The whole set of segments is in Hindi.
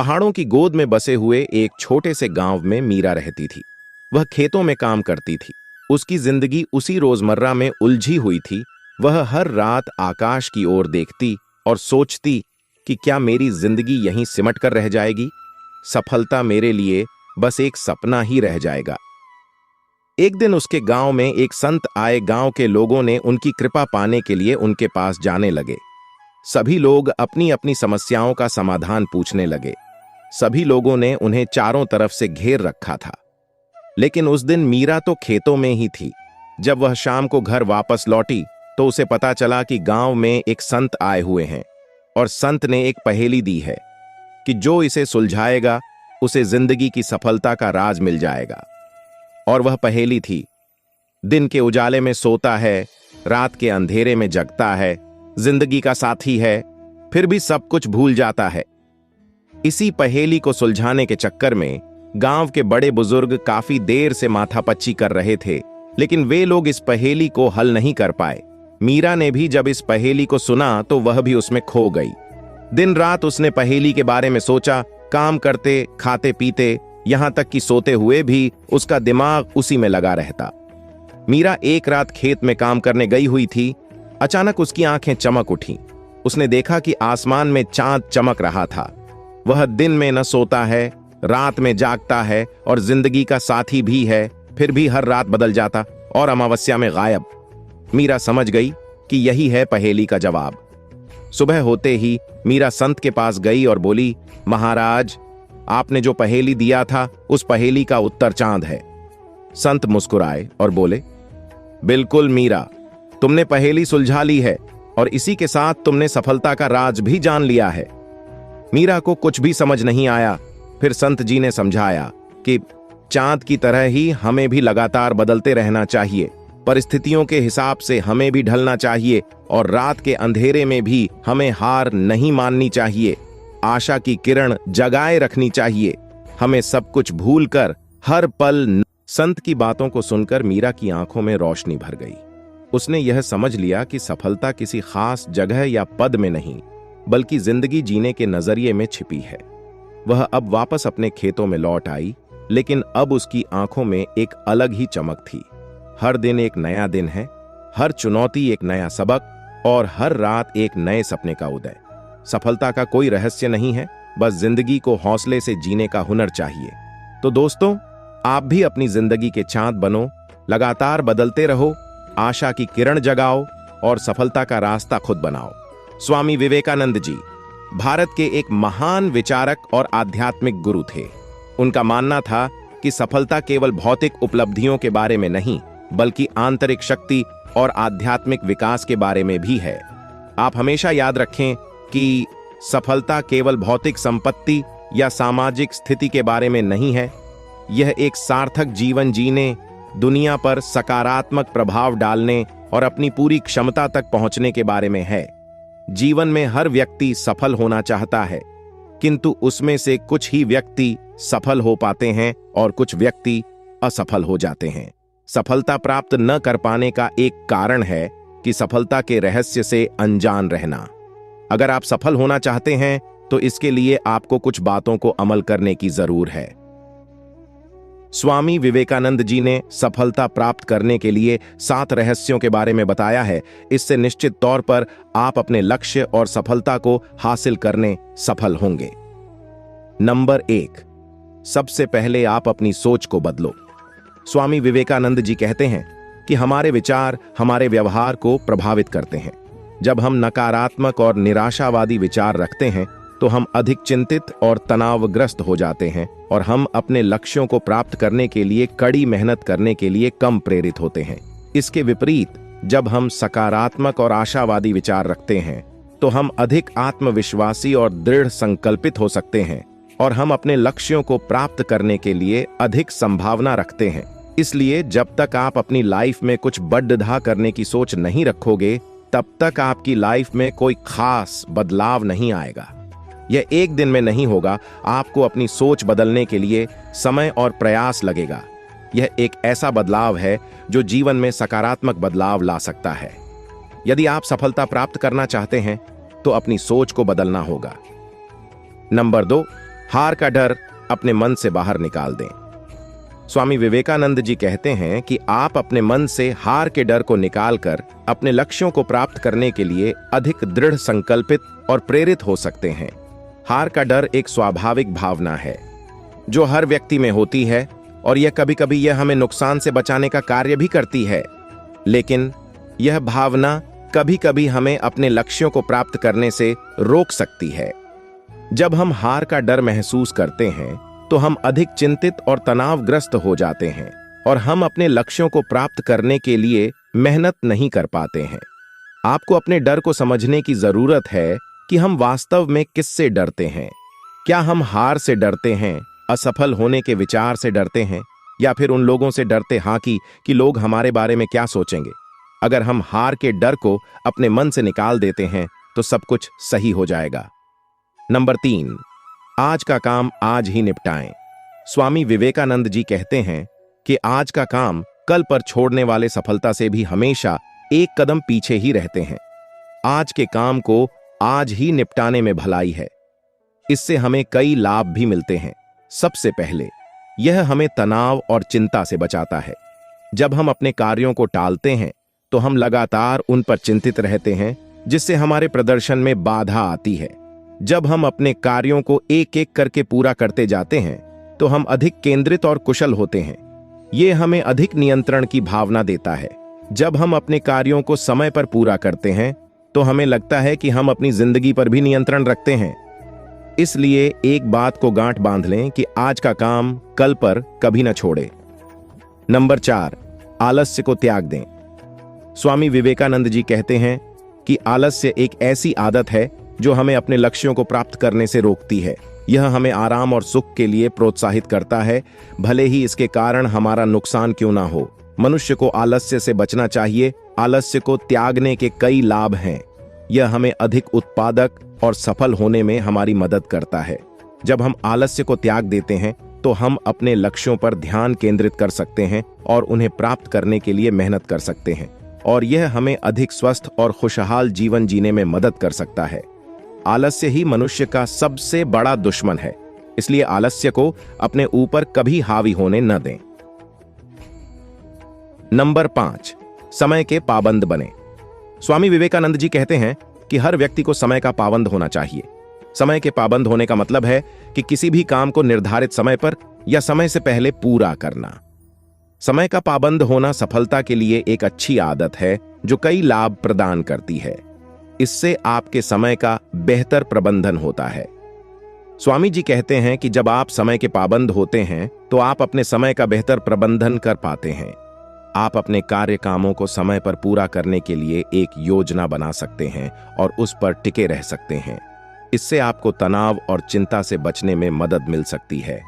पहाड़ों की गोद में बसे हुए एक छोटे से गांव में मीरा रहती थी। वह खेतों में काम करती थी। उसकी जिंदगी उसी रोजमर्रा में उलझी हुई थी। वह हर रात आकाश की ओर देखती और सोचती कि क्या मेरी जिंदगी यहीं सिमट कर रह जाएगी? सफलता मेरे लिए बस एक सपना ही रह जाएगा। एक दिन उसके गांव में एक संत आए। गांव के लोगों ने उनकी कृपा पाने के लिए उनके पास जाने लगे। सभी लोग अपनी अपनी समस्याओं का समाधान पूछने लगे। सभी लोगों ने उन्हें चारों तरफ से घेर रखा था। लेकिन उस दिन मीरा तो खेतों में ही थी। जब वह शाम को घर वापस लौटी तो उसे पता चला कि गांव में एक संत आए हुए हैं और संत ने एक पहेली दी है कि जो इसे सुलझाएगा उसे जिंदगी की सफलता का राज मिल जाएगा। और वह पहेली थी, दिन के उजाले में सोता है, रात के अंधेरे में जगता है, जिंदगी का साथी है, फिर भी सब कुछ भूल जाता है। इसी पहेली को सुलझाने के चक्कर में गांव के बड़े बुजुर्ग काफी देर से माथापच्ची कर रहे थे, लेकिन वे लोग इस पहेली को हल नहीं कर पाए। मीरा ने भी जब इस पहेली को सुना तो वह भी उसमें खो गई। दिन रात उसने पहेली के बारे में सोचा। काम करते, खाते पीते, यहां तक कि सोते हुए भी उसका दिमाग उसी में लगा रहता। मीरा एक रात खेत में काम करने गई हुई थी। अचानक उसकी आंखें चमक उठी। उसने देखा कि आसमान में चांद चमक रहा था। वह दिन में न सोता है, रात में जागता है और जिंदगी का साथी भी है, फिर भी हर रात बदल जाता और अमावस्या में गायब। मीरा समझ गई कि यही है पहेली का जवाब। सुबह होते ही मीरा संत के पास गई और बोली, महाराज, आपने जो पहेली दिया था उस पहेली का उत्तर चांद है। संत मुस्कुराए और बोले, बिल्कुल मीरा, तुमने पहेली सुलझा ली है और इसी के साथ तुमने सफलता का राज भी जान लिया है। मीरा को कुछ भी समझ नहीं आया। फिर संत जी ने समझाया कि चांद की तरह ही हमें भी लगातार बदलते रहना चाहिए, परिस्थितियों के हिसाब से हमें भी ढलना चाहिए और रात के अंधेरे में भी हमें हार नहीं माननी चाहिए। आशा की किरण जगाए रखनी चाहिए। हमें सब कुछ भूलकर हर पल। संत की बातों को सुनकर मीरा की आंखों में रोशनी भर गई। उसने यह समझ लिया कि सफलता किसी खास जगह या पद में नहीं, बल्कि जिंदगी जीने के नजरिए में छिपी है। वह अब वापस अपने खेतों में लौट आई, लेकिन अब उसकी आंखों में एक अलग ही चमक थी। हर दिन एक नया दिन है, हर चुनौती एक नया सबक और हर रात एक नए सपने का उदय। सफलता का कोई रहस्य नहीं है, बस जिंदगी को हौसले से जीने का हुनर चाहिए। तो दोस्तों, आप भी अपनी जिंदगी के चांद बनो, लगातार बदलते रहो, आशा की किरण जगाओ और सफलता का रास्ता खुद बनाओ। स्वामी विवेकानंद जी भारत के एक महान विचारक और आध्यात्मिक गुरु थे। उनका मानना था कि सफलता केवल भौतिक उपलब्धियों के बारे में नहीं, बल्कि आंतरिक शक्ति और आध्यात्मिक विकास के बारे में भी है। आप हमेशा याद रखें कि सफलता केवल भौतिक संपत्ति या सामाजिक स्थिति के बारे में नहीं है। यह एक सार्थक जीवन जीने, दुनिया पर सकारात्मक प्रभाव डालने और अपनी पूरी क्षमता तक पहुंचने के बारे में है। जीवन में हर व्यक्ति सफल होना चाहता है, किंतु उसमें से कुछ ही व्यक्ति सफल हो पाते हैं और कुछ व्यक्ति असफल हो जाते हैं। सफलता प्राप्त न कर पाने का एक कारण है कि सफलता के रहस्य से अनजान रहना। अगर आप सफल होना चाहते हैं तो इसके लिए आपको कुछ बातों को अमल करने की जरूर है। स्वामी विवेकानंद जी ने सफलता प्राप्त करने के लिए 7 रहस्यों के बारे में बताया है। इससे निश्चित तौर पर आप अपने लक्ष्य और सफलता को हासिल करने सफल होंगे। नंबर 1, सबसे पहले आप अपनी सोच को बदलो। स्वामी विवेकानंद जी कहते हैं कि हमारे विचार हमारे व्यवहार को प्रभावित करते हैं। जब हम नकारात्मक और निराशावादी विचार रखते हैं तो हम अधिक चिंतित और तनावग्रस्त हो जाते हैं और हम अपने लक्ष्यों को प्राप्त करने के लिए कड़ी मेहनत करने के लिए कम प्रेरित होते हैं। इसके विपरीत, जब हम सकारात्मक और आशावादी विचार रखते हैं तो हम अधिक आत्मविश्वासी और दृढ़ संकल्पित हो सकते हैं और हम अपने लक्ष्यों को प्राप्त करने के लिए अधिक संभावना रखते हैं। इसलिए जब तक आप अपनी लाइफ में कुछ बढ़-ढा करने की सोच नहीं रखोगे, तब तक आपकी लाइफ में कोई खास बदलाव नहीं आएगा। यह एक दिन में नहीं होगा। आपको अपनी सोच बदलने के लिए समय और प्रयास लगेगा। यह एक ऐसा बदलाव है जो जीवन में सकारात्मक बदलाव ला सकता है। यदि आप सफलता प्राप्त करना चाहते हैं तो अपनी सोच को बदलना होगा। नंबर 2, हार का डर अपने मन से बाहर निकाल दें। स्वामी विवेकानंद जी कहते हैं कि आप अपने मन से हार के डर को निकालकर अपने लक्ष्यों को प्राप्त करने के लिए अधिक दृढ़ संकल्पित और प्रेरित हो सकते हैं। हार का डर एक स्वाभाविक भावना है जो हर व्यक्ति में होती है और यह कभी-कभी यह हमें नुकसान से बचाने का कार्य भी करती है, लेकिन यह भावना कभी-कभी हमें अपने लक्ष्यों को प्राप्त करने से रोक सकती है। जब हम हार का डर महसूस करते हैं तो हम अधिक चिंतित और तनावग्रस्त हो जाते हैं और हम अपने लक्ष्यों को प्राप्त करने के लिए मेहनत नहीं कर पाते हैं। आपको अपने डर को समझने की जरूरत है कि हम वास्तव में किससे डरते हैं। क्या हम हार से डरते हैं, असफल होने के विचार से डरते हैं, या फिर उन लोगों से डरते हैं कि लोग हमारे बारे में क्या सोचेंगे? अगर हम हार के डर को अपने मन से निकाल देते हैं तो सब कुछ सही हो जाएगा। नंबर 3, आज का काम आज ही निपटाएं। स्वामी विवेकानंद जी कहते हैं कि आज का काम कल पर छोड़ने वाले सफलता से भी हमेशा एक कदम पीछे ही रहते हैं। आज के काम को आज ही निपटाने में भलाई है। इससे हमें कई लाभ भी मिलते हैं। सबसे पहले यह हमें तनाव और चिंता से बचाता है। जब हम अपने कार्यों को टालते हैं तो हम लगातार उन पर चिंतित रहते हैं, जिससे हमारे प्रदर्शन में बाधा आती है। जब हम अपने कार्यों को एक एक करके पूरा करते जाते हैं तो हम अधिक केंद्रित और कुशल होते हैं। यह हमें अधिक नियंत्रण की भावना देता है। जब हम अपने कार्यों को समय पर पूरा करते हैं तो हमें लगता है कि हम अपनी जिंदगी पर भी नियंत्रण रखते हैं। इसलिए एक बात को गांठ बांध लें कि आज का काम कल पर कभी न छोड़े। नंबर 4, आलस्य को त्याग दें। स्वामी विवेकानंद जी कहते हैं कि आलस्य एक ऐसी आदत है जो हमें अपने लक्ष्यों को प्राप्त करने से रोकती है। यह हमें आराम और सुख के लिए प्रोत्साहित करता है, भले ही इसके कारण हमारा नुकसान क्यों ना हो। मनुष्य को आलस्य से बचना चाहिए। आलस्य को त्यागने के कई लाभ हैं। यह हमें अधिक उत्पादक और सफल होने में हमारी मदद करता है। जब हम आलस्य को त्याग देते हैं तो हम अपने लक्ष्यों पर ध्यान केंद्रित कर सकते हैं और उन्हें प्राप्त करने के लिए मेहनत कर सकते हैं, और यह हमें अधिक स्वस्थ और खुशहाल जीवन जीने में मदद कर सकता है। आलस्य ही मनुष्य का सबसे बड़ा दुश्मन है, इसलिए आलस्य को अपने ऊपर कभी हावी होने न दें। नंबर 5, समय के पाबंद बने। स्वामी विवेकानंद जी कहते हैं कि हर व्यक्ति को समय का पाबंद होना चाहिए। समय के पाबंद होने का मतलब है कि किसी भी काम को निर्धारित समय पर या समय से पहले पूरा करना। समय का पाबंद होना सफलता के लिए एक अच्छी आदत है जो कई लाभ प्रदान करती है। इससे आपके समय का बेहतर प्रबंधन होता है। स्वामी जी कहते हैं कि जब आप समय के पाबंद होते हैं तो आप अपने समय का बेहतर प्रबंधन कर पाते हैं। आप अपने कार्य कामों को समय पर पूरा करने के लिए एक योजना बना सकते हैं और उस पर टिके रह सकते हैं। इससे आपको तनाव और चिंता से बचने में मदद मिल सकती है।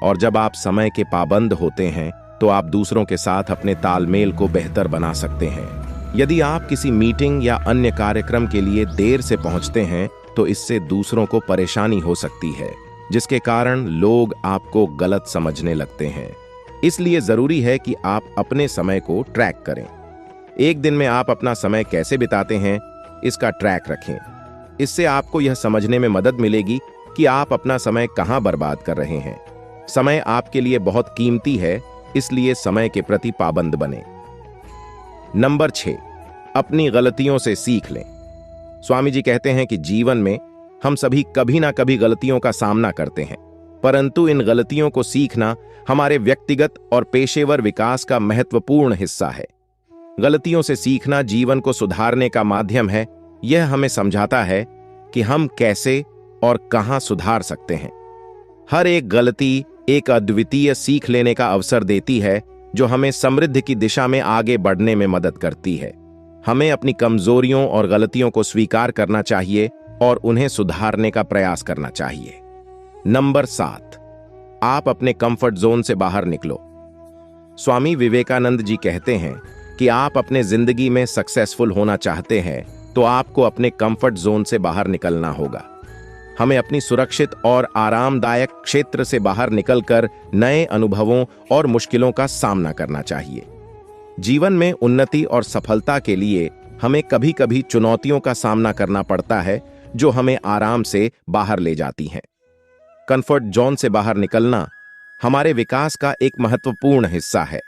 और जब आप समय के पाबंद होते हैं तो आप दूसरों के साथ अपने तालमेल को बेहतर बना सकते हैं। यदि आप किसी मीटिंग या अन्य कार्यक्रम के लिए देर से पहुंचते हैं तो इससे दूसरों को परेशानी हो सकती है, जिसके कारण लोग आपको गलत समझने लगते हैं। इसलिए जरूरी है कि आप अपने समय को ट्रैक करें। एक दिन में आप अपना समय कैसे बिताते हैं, इसका ट्रैक रखें। इससे आपको यह समझने में मदद मिलेगी कि आप अपना समय कहां बर्बाद कर रहे हैं। समय आपके लिए बहुत कीमती है, इसलिए समय के प्रति पाबंद बने। नंबर 6, अपनी गलतियों से सीख लें। स्वामी जी कहते हैं कि जीवन में हम सभी कभी ना कभी गलतियों का सामना करते हैं, परंतु इन गलतियों को सीखना हमारे व्यक्तिगत और पेशेवर विकास का महत्वपूर्ण हिस्सा है। गलतियों से सीखना जीवन को सुधारने का माध्यम है। यह हमें समझाता है कि हम कैसे और कहां सुधार सकते हैं। हर एक गलती एक अद्वितीय सीख लेने का अवसर देती है जो हमें समृद्धि की दिशा में आगे बढ़ने में मदद करती है। हमें अपनी कमजोरियों और गलतियों को स्वीकार करना चाहिए और उन्हें सुधारने का प्रयास करना चाहिए। नंबर 7, आप अपने कंफर्ट जोन से बाहर निकलो। स्वामी विवेकानंद जी कहते हैं कि आप अपने जिंदगी में सक्सेसफुल होना चाहते हैं तो आपको अपने कंफर्ट जोन से बाहर निकलना होगा। हमें अपनी सुरक्षित और आरामदायक क्षेत्र से बाहर निकलकर नए अनुभवों और मुश्किलों का सामना करना चाहिए। जीवन में उन्नति और सफलता के लिए हमें कभी-कभी चुनौतियों का सामना करना पड़ता है जो हमें आराम से बाहर ले जाती हैं। कंफर्ट जोन से बाहर निकलना हमारे विकास का एक महत्वपूर्ण हिस्सा है।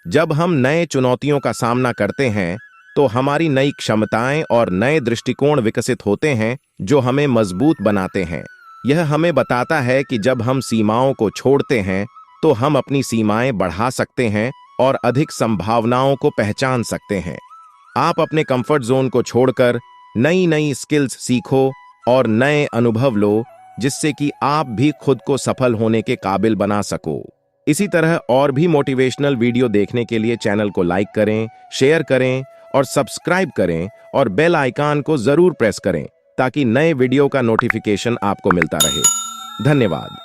जब हम नए चुनौतियों का सामना करते हैं तो हमारी नई क्षमताएं और नए दृष्टिकोण विकसित होते हैं जो हमें मजबूत बनाते हैं। यह हमें बताता है कि जब हम सीमाओं को छोड़ते हैं तो हम अपनी सीमाएं बढ़ा सकते हैं और अधिक संभावनाओं को पहचान सकते हैं। आप अपने कंफर्ट जोन को छोड़कर नई नई स्किल्स सीखो और नए अनुभव लो, जिससे कि आप भी खुद को सफल होने के काबिल बना सको। इसी तरह और भी मोटिवेशनल वीडियो देखने के लिए चैनल को लाइक करें, शेयर करें और सब्सक्राइब करें और बेल आइकन को जरूर प्रेस करें ताकि नए वीडियो का नोटिफिकेशन आपको मिलता रहे। धन्यवाद।